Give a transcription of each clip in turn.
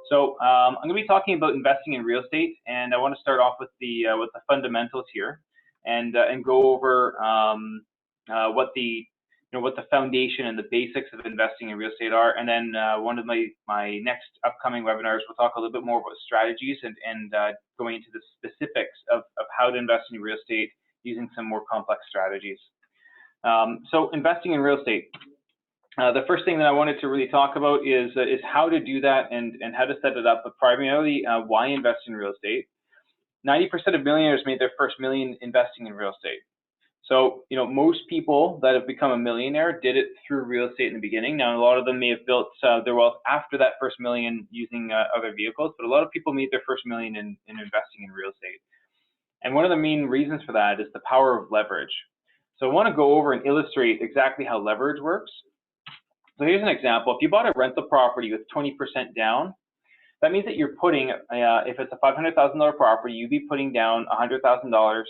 So I'm going to be talking about investing in real estate, and I want to start off with the fundamentals here, and go over what the foundation and the basics of investing in real estate are. And then one of my next upcoming webinars, we'll talk a little bit more about strategies and going into the specifics of how to invest in real estate using some more complex strategies. So investing in real estate. The first thing that I wanted to really talk about is how to do that and how to set it up, but primarily why invest in real estate. 90% of millionaires made their first million investing in real estate. So, most people that have become a millionaire did it through real estate in the beginning. Now, a lot of them may have built their wealth after that first million using other vehicles, but a lot of people made their first million in investing in real estate. And one of the main reasons for that is the power of leverage. So I want to go over and illustrate exactly how leverage works. So here's an example. If you bought a rental property with 20% down, that means that you're putting, if it's a $500,000 property, you'd be putting down $100,000.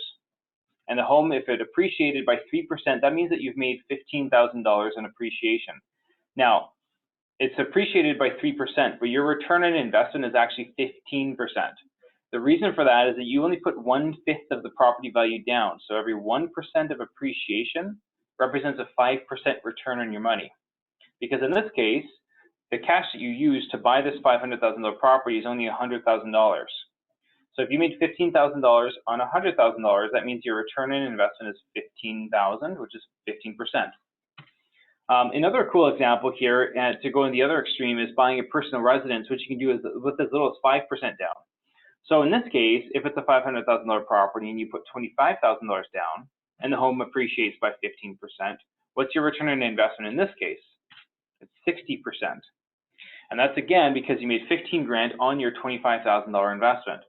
And the home, if it appreciated by 3%, that means that you've made $15,000 in appreciation. Now, it's appreciated by 3%, but your return on investment is actually 15%. The reason for that is that you only put 1/5 of the property value down. So every 1% of appreciation represents a 5% return on your money. Because in this case, the cash that you use to buy this $500,000 property is only $100,000. So if you made $15,000 on $100,000, that means your return on investment is $15,000, which is 15%. Another cool example here, to go in the other extreme, is buying a personal residence, which you can do with as little as 5% down. So in this case, if it's a $500,000 property and you put $25,000 down and the home appreciates by 15%, what's your return on investment in this case? It's 60%. And that's again because you made 15 grand on your $25,000 investment.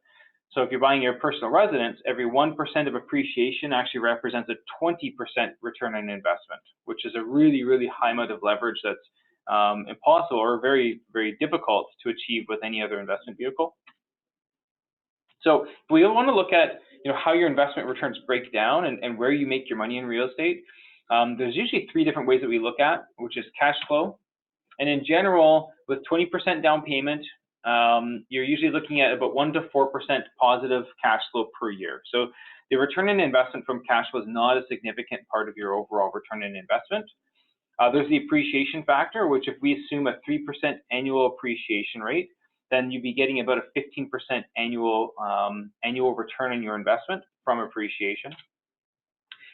So if you're buying your personal residence, every 1% of appreciation actually represents a 20% return on investment, which is a really, really high amount of leverage that's impossible or very, very difficult to achieve with any other investment vehicle. So we want to look at how your investment returns break down and where you make your money in real estate. There's usually 3 different ways that we look at, which is cash flow. And in general, with 20% down payment, you're usually looking at about 1 to 4% positive cash flow per year. So the return on investment from cash flow is not a significant part of your overall return on investment. There's the appreciation factor, which if we assume a 3% annual appreciation rate, then you'd be getting about a 15% annual return on your investment from appreciation.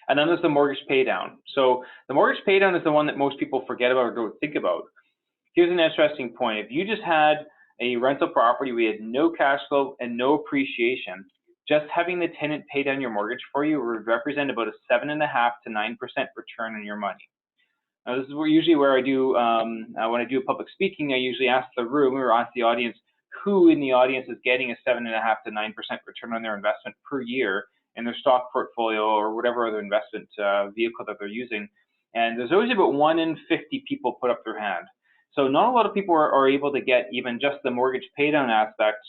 And then there's the mortgage paydown. So the mortgage paydown is the one that most people forget about or don't think about. Here's an interesting point. If you just had a rental property, we had no cash flow and no appreciation, just having the tenant pay down your mortgage for you would represent about a 7.5% to 9% return on your money. Now, this is usually where I do, when I do public speaking, I usually ask the room or ask the audience who in the audience is getting a 7.5% to 9% return on their investment per year in their stock portfolio or whatever other investment vehicle that they're using. And there's always about 1 in 50 people put up their hand. So not a lot of people are able to get even just the mortgage paydown aspect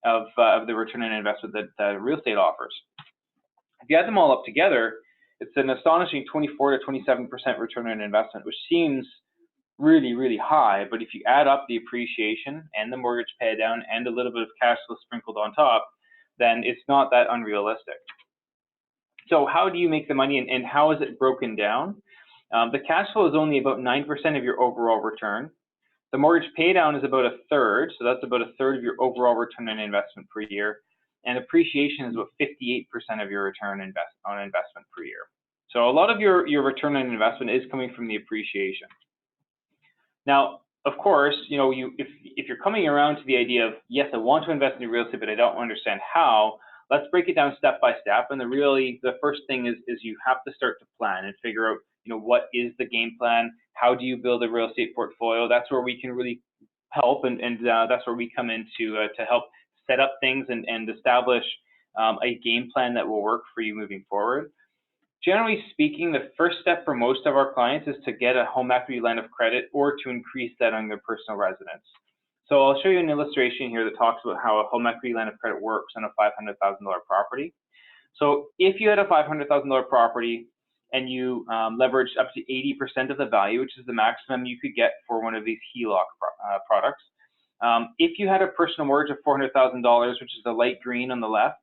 of the return on investment that real estate offers. If you add them all up together, it's an astonishing 24 to 27% return on investment, which seems really, really high. But if you add up the appreciation and the mortgage paydown and a little bit of cash flow sprinkled on top, then it's not that unrealistic. So how do you make the money and how is it broken down? The cash flow is only about 9% of your overall return. The mortgage paydown is about 1/3, so that's about 1/3 of your overall return on investment per year. And appreciation is about 58% of your return on investment per year. So a lot of your return on investment is coming from the appreciation. Now, of course, if you're coming around to the idea of, yes, I want to invest in real estate, but I don't understand how, let's break it down step by step. And the first thing is you have to start to plan and figure out, what is the game plan? How do you build a real estate portfolio? That's where we can really help, and that's where we come in to help set up things and establish a game plan that will work for you moving forward. Generally speaking, the first step for most of our clients is to get a home equity line of credit or to increase that on their personal residence. So I'll show you an illustration here that talks about how a home equity line of credit works on a $500,000 property. So if you had a $500,000 property and you leveraged up to 80% of the value, which is the maximum you could get for one of these HELOC products, If you had a personal mortgage of $400,000, which is the light green on the left,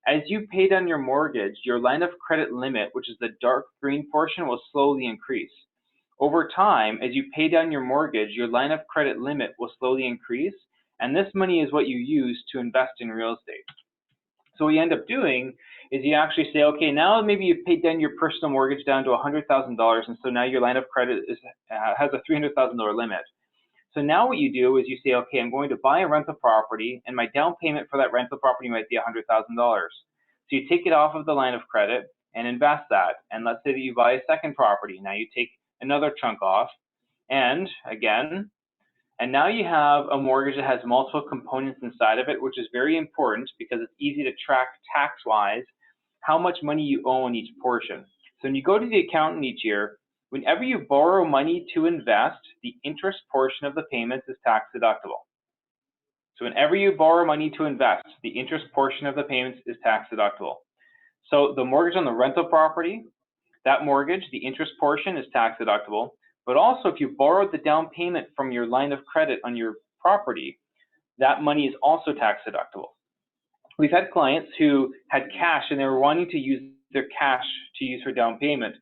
as you pay down your mortgage, your line of credit limit, which is the dark green portion, will slowly increase. Over time, as you pay down your mortgage, your line of credit limit will slowly increase, and this money is what you use to invest in real estate. So what you end up doing is you actually say, okay, now maybe you've paid down your personal mortgage down to $100,000, and so now your line of credit has a $300,000 limit. So now what you do is you say, okay, I'm going to buy a rental property, and my down payment for that rental property might be $100,000. So you take it off of the line of credit and invest that. And let's say that you buy a second property. Now you take another chunk off, and again, and now you have a mortgage that has multiple components inside of it, which is very important because it's easy to track tax-wise how much money you owe on each portion. So when you go to the accountant each year, whenever you borrow money to invest, the interest portion of the payments is tax deductible. So whenever you borrow money to invest, the interest portion of the payments is tax deductible. So the mortgage on the rental property, that mortgage, the interest portion is tax deductible. But also if you borrowed the down payment from your line of credit on your property, that money is also tax deductible. We've had clients who had cash and they were wanting to use their cash to use for down payment.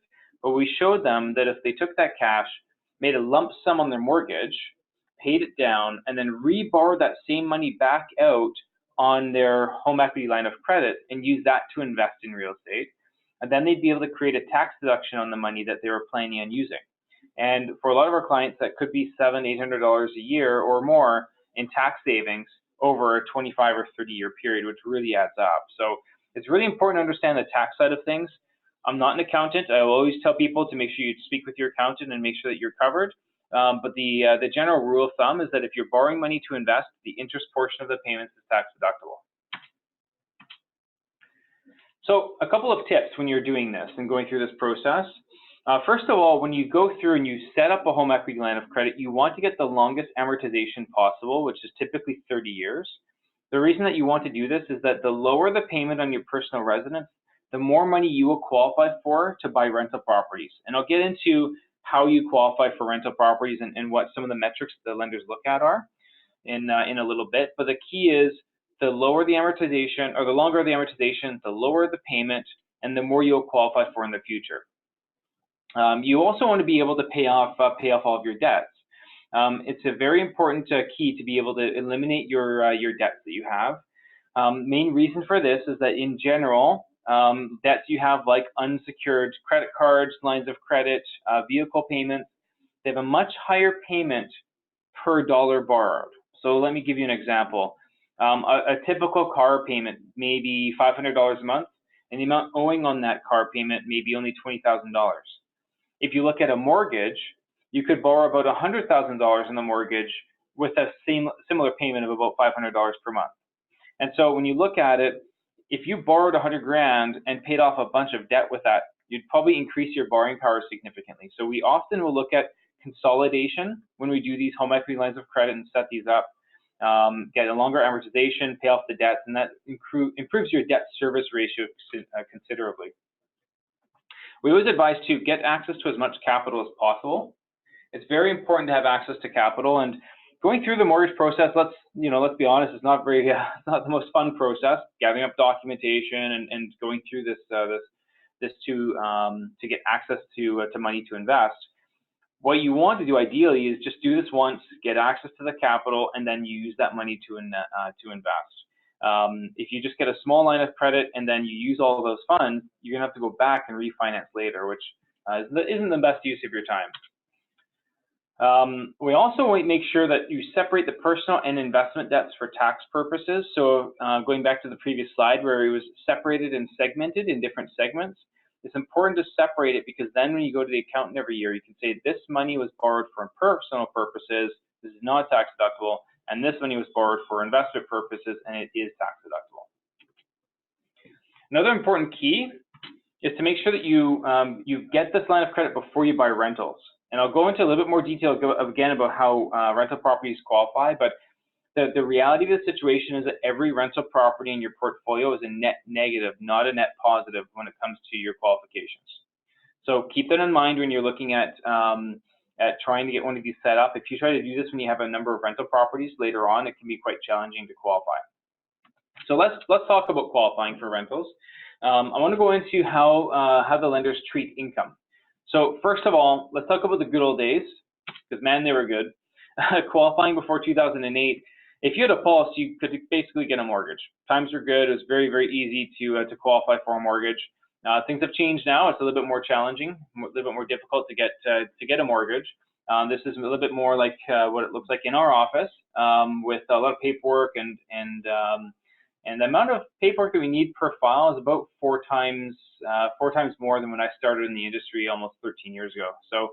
But we showed them that if they took that cash, made a lump sum on their mortgage, paid it down, and then re-borrowed that same money back out on their home equity line of credit and use that to invest in real estate, and then they'd be able to create a tax deduction on the money that they were planning on using. And for a lot of our clients, that could be $700, $800 a year or more in tax savings over a 25 or 30-year period, which really adds up. So it's really important to understand the tax side of things. I'm not an accountant. I will always tell people to make sure you speak with your accountant and make sure that you're covered. But the general rule of thumb is that if you're borrowing money to invest, the interest portion of the payments is tax deductible. So a couple of tips when you're doing this and going through this process. First of all, when you go through and you set up a home equity line of credit, you want to get the longest amortization possible, which is typically 30 years. The reason that you want to do this is that the lower the payment on your personal residence, the more money you will qualify for to buy rental properties. And I'll get into how you qualify for rental properties and what some of the metrics the lenders look at are in a little bit. But the key is the lower the amortization, or the longer the amortization, the lower the payment, and the more you'll qualify for in the future. You also want to be able to pay off all of your debts. It's a very important key to be able to eliminate your debts that you have. Main reason for this is that in general, debts you have like unsecured credit cards, lines of credit, vehicle payments, they have a much higher payment per dollar borrowed. So let me give you an example. A typical car payment may be $500 a month, and the amount owing on that car payment may be only $20,000. If you look at a mortgage, you could borrow about $100,000 in the mortgage with a similar payment of about $500 per month. And so when you look at it, if you borrowed 100 grand and paid off a bunch of debt with that, you'd probably increase your borrowing power significantly. So we often will look at consolidation when we do these home equity lines of credit and set these up, get a longer amortization, pay off the debts, and that improves your debt service ratio considerably. We always advise to get access to as much capital as possible. It's very important to have access to capital, and going through the mortgage process, let's be honest, it's not very, it's not the most fun process. Gathering up documentation and going through this to get access to money to invest. What you want to do ideally is just do this once, get access to the capital, and then you use that money to invest. If you just get a small line of credit and then you use all of those funds, you're gonna have to go back and refinance later, which isn't the best use of your time. We also want to make sure that you separate the personal and investment debts for tax purposes. So going back to the previous slide where it was separated and segmented in different segments, it's important to separate it because then when you go to the accountant every year, you can say this money was borrowed for personal purposes, this is not tax deductible, and this money was borrowed for investment purposes and it is tax deductible. Another important key is to make sure that you get this line of credit before you buy rentals. And I'll go into a little bit more detail again about how rental properties qualify, but the reality of the situation is that every rental property in your portfolio is a net negative, not a net positive when it comes to your qualifications. So keep that in mind when you're looking at at trying to get one of these set up. If you try to do this when you have a number of rental properties later on, it can be quite challenging to qualify. So let's talk about qualifying for rentals. I want to go into how the lenders treat income. So first of all, let's talk about the good old days, because man, they were good. Qualifying before 2008, if you had a policy, you could basically get a mortgage. Times were good. It was very, very easy to qualify for a mortgage. Things have changed now. It's a little bit more challenging, a little bit more difficult to get a mortgage. This is a little bit more like what it looks like in our office, with a lot of paperwork and the amount of paperwork that we need per file is about four times more than when I started in the industry almost 13 years ago. So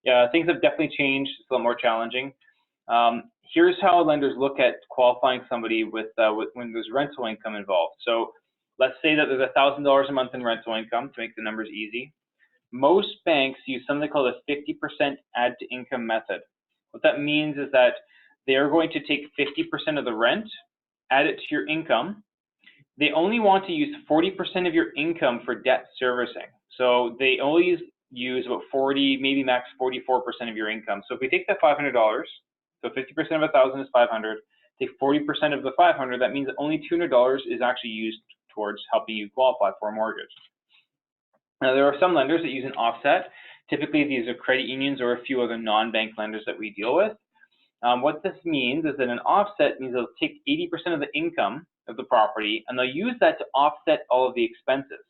yeah, things have definitely changed. It's a little more challenging. Here's how lenders look at qualifying somebody with when there's rental income involved. So let's say that there's $1,000 a month in rental income to make the numbers easy. Most banks use something called a 50% add to income method. What that means is that they're going to take 50% of the rent, add it to your income. They only want to use 40% of your income for debt servicing. So they always use about 40, maybe max 44% of your income. So if we take that $500, so 50% of 1,000 is 500, take 40% of the 500, that means that only $200 is actually used towards helping you qualify for a mortgage. Now, there are some lenders that use an offset. Typically, these are credit unions or a few other non-bank lenders that we deal with. What this means is that an offset means they'll take 80% of the income of the property and they'll use that to offset all of the expenses.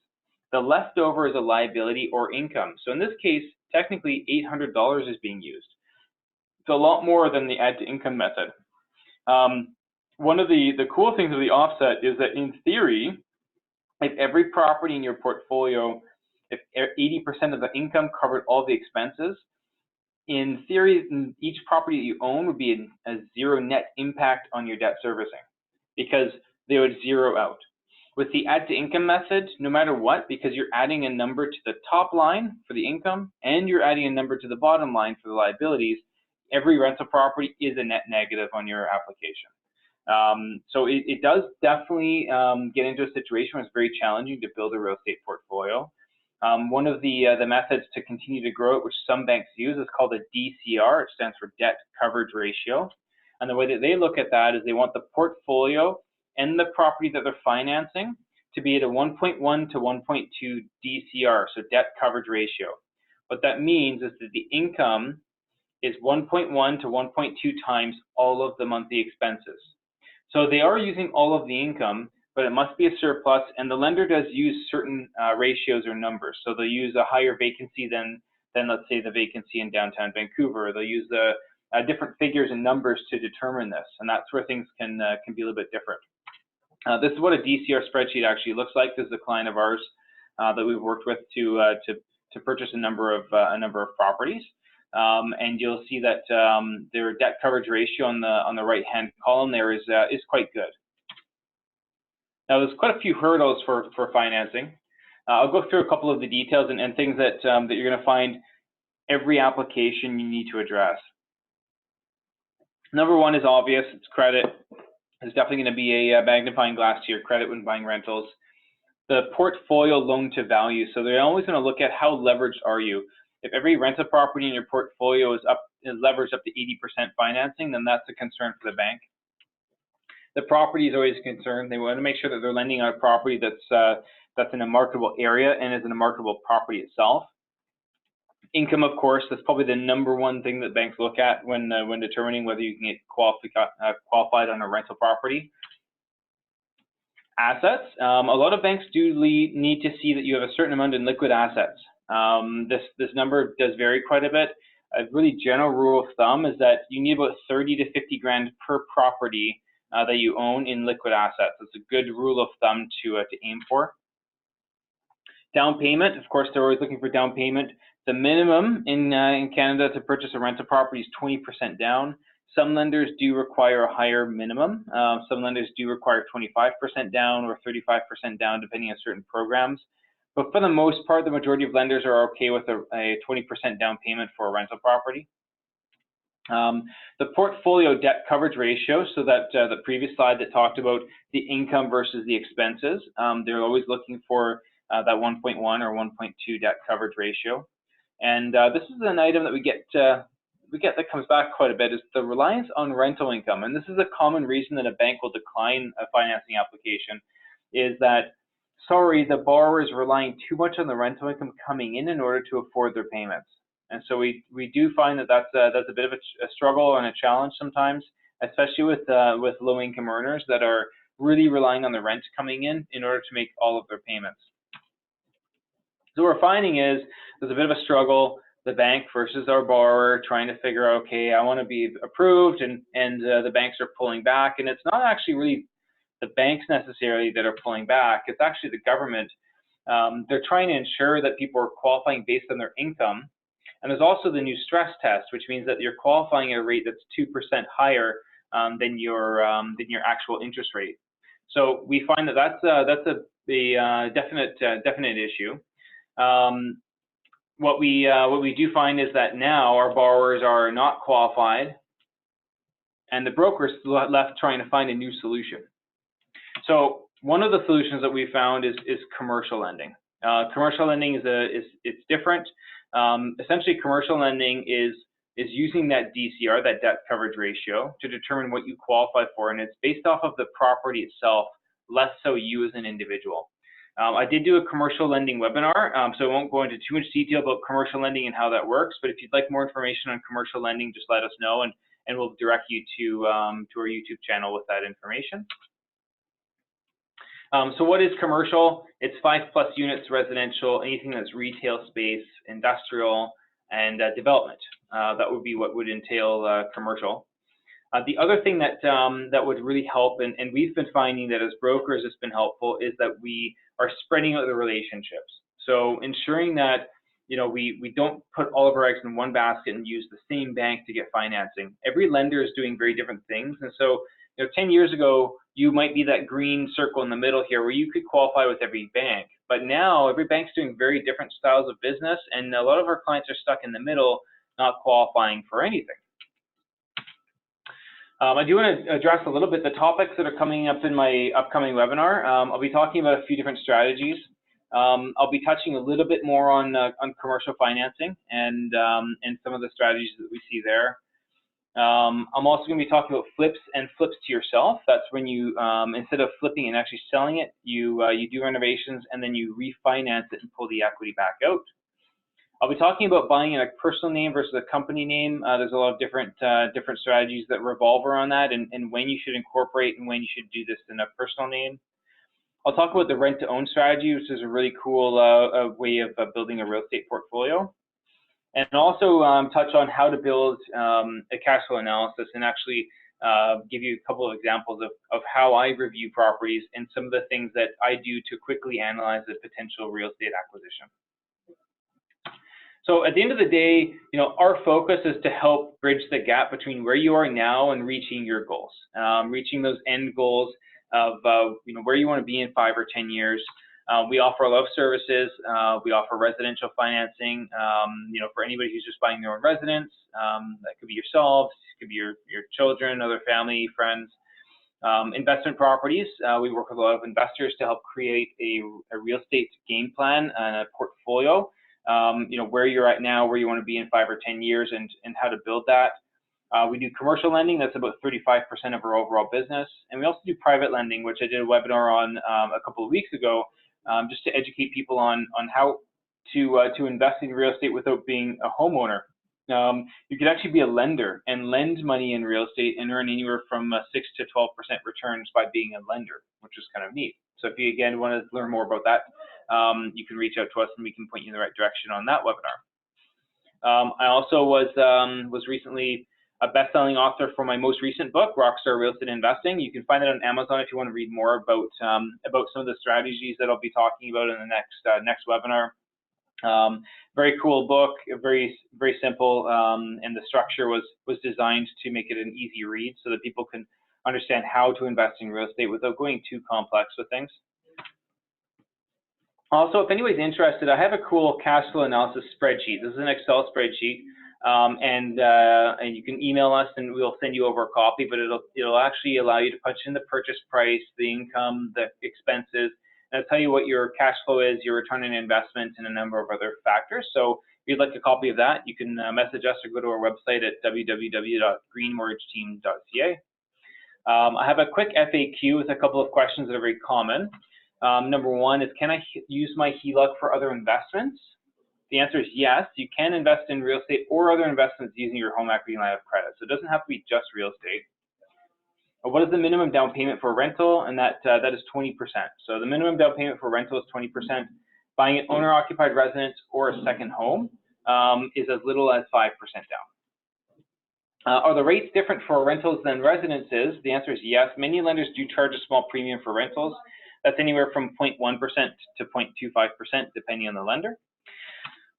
The leftover is a liability or income. So in this case, technically $800 is being used. It's a lot more than the add to income method. One of the cool things of the offset is that in theory, if every property in your portfolio, if 80% of the income covered all the expenses, in theory, each property that you own would be a zero net impact on your debt servicing because they would zero out. With the add to income method, no matter what, because you're adding a number to the top line for the income and you're adding a number to the bottom line for the liabilities, every rental property is a net negative on your application. So it does definitely get into a situation where it's very challenging to build a real estate portfolio. One of the methods to continue to grow it, which some banks use, is called a DCR. It stands for debt coverage ratio. And the way that they look at that is they want the portfolio and the property that they're financing to be at a 1.1 to 1.2 DCR, so debt coverage ratio. What that means is that the income is 1.1 to 1.2 times all of the monthly expenses. So they are using all of the income, but it must be a surplus, and the lender does use certain ratios or numbers. So they'll use a higher vacancy than let's say the vacancy in downtown Vancouver. They'll use the different figures and numbers to determine this, and that's where things can be a little bit different. This is what a DCR spreadsheet actually looks like. This is a client of ours that we've worked with to purchase a number of properties, and you'll see that their debt coverage ratio on the right-hand column there is quite good. Now, there's quite a few hurdles for financing. I'll go through a couple of the details and things that you're going to find every application you need to address. Number one is obvious. It's credit. There's definitely going to be a magnifying glass to your credit when buying rentals. The portfolio loan to value. So they're always going to look at how leveraged are you. If every rental property in your portfolio is leveraged up to 80% financing, then that's a concern for the bank. The property is always a concern. They want to make sure that they're lending on a property that's in a marketable area and is in a marketable property itself. Income, of course, that's probably the number one thing that banks look at when determining whether you can get qualified on a rental property. Assets. A lot of banks do need to see that you have a certain amount in liquid assets. This number does vary quite a bit. A really general rule of thumb is that you need about 30 to 50 grand per property that you own in liquid assets. It's a good rule of thumb to aim for. Down payment, of course, they're always looking for down payment. The minimum in Canada to purchase a rental property is 20% down. Some lenders do require a higher minimum. Some lenders do require 25% down or 35% down, depending on certain programs. But for the most part, the majority of lenders are okay with a 20% down payment for a rental property. The portfolio debt coverage ratio, so that the previous slide that talked about the income versus the expenses, they're always looking for that 1.1 or 1.2 debt coverage ratio. And this is an item that we get that comes back quite a bit is the reliance on rental income. And this is a common reason that a bank will decline a financing application, is that, sorry, the borrower is relying too much on the rental income coming in order to afford their payments. And so we do find that that's a bit of a struggle and a challenge sometimes, especially with low-income earners that are really relying on the rent coming in order to make all of their payments. So what we're finding is there's a bit of a struggle, the bank versus our borrower, trying to figure out, okay, I want to be approved, and the banks are pulling back. And it's not actually really the banks necessarily that are pulling back, it's actually the government. They're trying to ensure that people are qualifying based on their income. And there's also the new stress test, which means that you're qualifying at a rate that's 2% higher than your actual interest rate. So we find that that's a definite issue. What we do find is that now our borrowers are not qualified, and the broker's left trying to find a new solution. So one of the solutions that we found is commercial lending. Commercial lending it's different. Essentially, commercial lending is using that DCR, that debt coverage ratio, to determine what you qualify for, and it's based off of the property itself, less so you as an individual. I did do a commercial lending webinar, so I won't go into too much detail about commercial lending and how that works, but if you'd like more information on commercial lending, just let us know, and we'll direct you to our YouTube channel with that information. So what is commercial? It's 5+ units residential, anything that's retail space, industrial, and development. That would be what would entail commercial. The other thing that would really help, and we've been finding that as brokers it's been helpful, is that we are spreading out the relationships. So ensuring that we don't put all of our eggs in one basket and use the same bank to get financing. Every lender is doing very different things, and so 10 years ago, you might be that green circle in the middle here where you could qualify with every bank. But now every bank's doing very different styles of business, and a lot of our clients are stuck in the middle, not qualifying for anything. I do want to address a little bit the topics that are coming up in my upcoming webinar. I'll be talking about a few different strategies. I'll be touching a little bit more on commercial financing and some of the strategies that we see there. I'm also going to be talking about flips and flips to yourself. That's when you, instead of flipping and actually selling it, you do renovations and then you refinance it and pull the equity back out. I'll be talking about buying in a personal name versus a company name. There's a lot of different strategies that revolve around that, and when you should incorporate and when you should do this in a personal name. I'll talk about the rent-to-own strategy, which is a really cool way of building a real estate portfolio. And also touch on how to build a cash flow analysis and actually give you a couple of examples of how I review properties and some of the things that I do to quickly analyze a potential real estate acquisition. So at the end of the day, our focus is to help bridge the gap between where you are now and reaching your goals, reaching those end goals of where you want to be in 5 or 10 years. We offer a lot of services. We offer residential financing, for anybody who's just buying their own residence. That could be yourselves, it could be your children, other family, friends. Investment properties. We work with a lot of investors to help create a real estate game plan and a portfolio. Where you're at now, where you want to be in 5 or 10 years, and how to build that. We do commercial lending. That's about 35% of our overall business. And we also do private lending, which I did a webinar on a couple of weeks ago, just to educate people on how to invest in real estate without being a homeowner. You could actually be a lender and lend money in real estate and earn anywhere from 6 to 12% returns by being a lender, which is kind of neat. So if you, again, want to learn more about that, you can reach out to us and we can point you in the right direction on that webinar. I also was recently a best-selling author for my most recent book, Rockstar Real Estate Investing. You can find it on Amazon if you want to read more about some of the strategies that I'll be talking about in the next webinar. Very cool book, very simple, and the structure was designed to make it an easy read so that people can understand how to invest in real estate without going too complex with things. Also, if anybody's interested, I have a cool cash flow analysis spreadsheet. This is an Excel spreadsheet, and you can email us and we'll send you over a copy, but it'll actually allow you to punch in the purchase price, the income, the expenses, and it'll tell you what your cash flow is, your return on investment, and a number of other factors. So you'd like a copy of that, you can message us or go to our website at www.greenmortgageteam.ca. I have a quick FAQ with a couple of questions that are very common. Number one is, can I use my HELOC for other investments? The answer is yes. You can invest in real estate or other investments using your home equity line of credit. So it doesn't have to be just real estate. What is the minimum down payment for rental? And that is 20%. So the minimum down payment for rental is 20%. Buying an owner-occupied residence or a second home is as little as 5% down. Are the rates different for rentals than residences? The answer is yes. Many lenders do charge a small premium for rentals. That's anywhere from 0.1% to 0.25%, depending on the lender.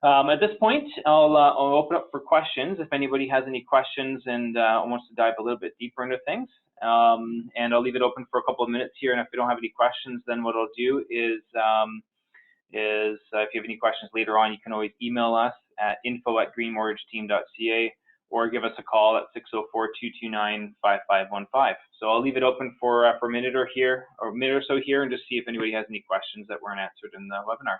At this point, I'll open up for questions if anybody has any questions and wants to dive a little bit deeper into things. And I'll leave it open for a couple of minutes here. And if we don't have any questions, then what I'll do is if you have any questions later on, you can always email us at info@greenmortgageteam.ca or give us a call at 604-229-5515. So I'll leave it open for a minute or so here and just see if anybody has any questions that weren't answered in the webinar.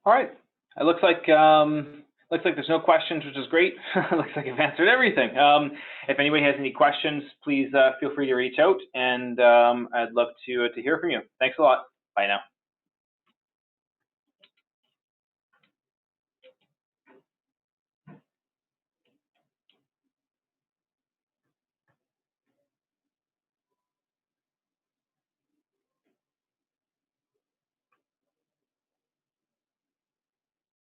All right, it looks like there's no questions, which is great. Looks like I've answered everything. If anybody has any questions, please feel free to reach out, and I'd love to hear from you. Thanks a lot. Bye now.